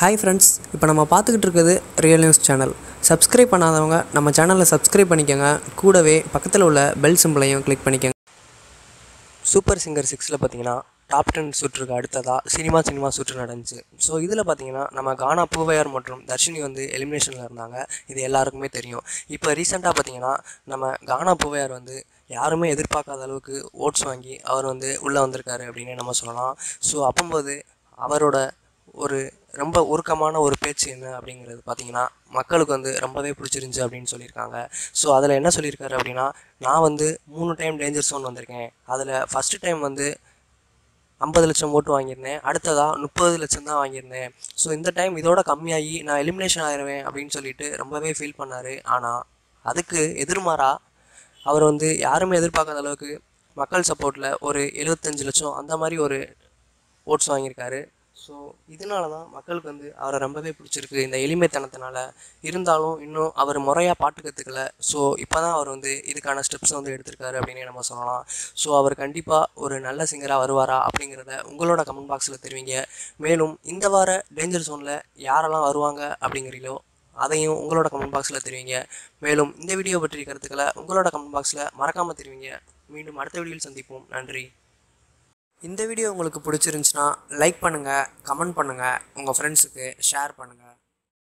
Hi friends, இப்போ நம்ம பார்த்துக்கிட்டு இருக்குது ரியல் நியூஸ் சேனல். சப்ஸ்கிரைப் பண்ணாதவங்க நம்ம சேனலை சப்ஸ்கிரைப் பண்ணிக்கோங்க. கூடவே பக்கத்தில் உள்ள பெல் சிம்பிளையும் கிளிக் பண்ணிக்கோங்க. சூப்பர் சிங்கர் 6ல் பார்த்தீங்கன்னா டாப் 10 சுற்றுக்கு அடுத்ததாக சினிமா சுற்று நடந்துச்சு. ஸோ இதில் பார்த்தீங்கன்னா நம்ம கானா பூவையார் மற்றும் தர்ஷினி வந்து எலிமினேஷனில் இருந்தாங்க. இது எல்லாருக்குமே தெரியும். இப்போ ரீசெண்டாக பார்த்தீங்கன்னா நம்ம கானா பூவையார் வந்து யாருமே எதிர்பார்க்காத அளவுக்கு ஓட்ஸ் வாங்கி அவர் வந்து உள்ளே வந்திருக்காரு அப்படின்னு நம்ம சொல்லலாம். ஸோ அப்போது அவரோட ஒரு ரொம்ப உருக்கமான ஒரு பேச்சு என்ன அப்படிங்கிறது பார்த்தீங்கன்னா மக்களுக்கு வந்து ரொம்பவே பிடிச்சிருந்துச்சி அப்படின்னு சொல்லியிருக்காங்க. ஸோ அதில் என்ன சொல்லியிருக்காரு அப்படின்னா, நான் வந்து 3 டைம் டேஞ்சர் ஸோன் வந்திருக்கேன். அதில் ஃபஸ்ட்டு டைம் வந்து 50 லட்சம் ஓட்டு வாங்கியிருந்தேன். அடுத்ததாக 30 லட்சம் தான் வாங்கியிருந்தேன். ஸோ இந்த டைம் இதோட கம்மியாகி நான் எலிமினேஷன் ஆயிடுவேன் அப்படின்னு சொல்லிட்டு ரொம்பவே ஃபீல் பண்ணார். ஆனால் அதுக்கு எதிர்மாறாக அவர் வந்து யாருமே எதிர்பார்க்காத அளவுக்கு மக்கள் சப்போர்ட்டில் ஒரு 75 லட்சம் அந்த மாதிரி ஒரு ஓட்ஸ் வாங்கியிருக்காரு. ஸோ இதனால தான் மக்களுக்கு வந்து அவரை ரொம்பவே பிடிச்சிருக்கு இந்த எளிமைத்தனத்தினால. இருந்தாலும் இன்னும் அவர் முறையாக பாட்டு கற்றுக்கல. ஸோ இப்போ தான் அவர் வந்து இதுக்கான ஸ்டெப்ஸை வந்து எடுத்திருக்காரு அப்படின்னே நம்ம சொல்லலாம். ஸோ அவர் கண்டிப்பாக ஒரு நல்ல சிங்கராக வருவாரா அப்படிங்கிறத உங்களோட கமெண்ட் பாக்ஸில் தெரிவிங்க. மேலும் இந்த வார டேஞ்சர் ஜோனில் யாரெல்லாம் வருவாங்க அப்படிங்கிறீங்களோ அதையும் உங்களோட கமெண்ட் பாக்ஸில் தெரிவிங்க. மேலும் இந்த வீடியோ பற்றிய கருத்துக்களை உங்களோட கமெண்ட் பாக்ஸில் மறக்காமல் தெரிவிங்க. மீண்டும் அடுத்த வீடியோவில் சந்திப்போம். நன்றி. இந்த வீடியோ உங்களுக்கு பிடிச்சிருந்துச்சுன்னா லைக் பண்ணுங்கள், கமெண்ட் பண்ணுங்கள், உங்கள் ஃப்ரெண்ட்ஸுக்கு ஷேர் பண்ணுங்கள்.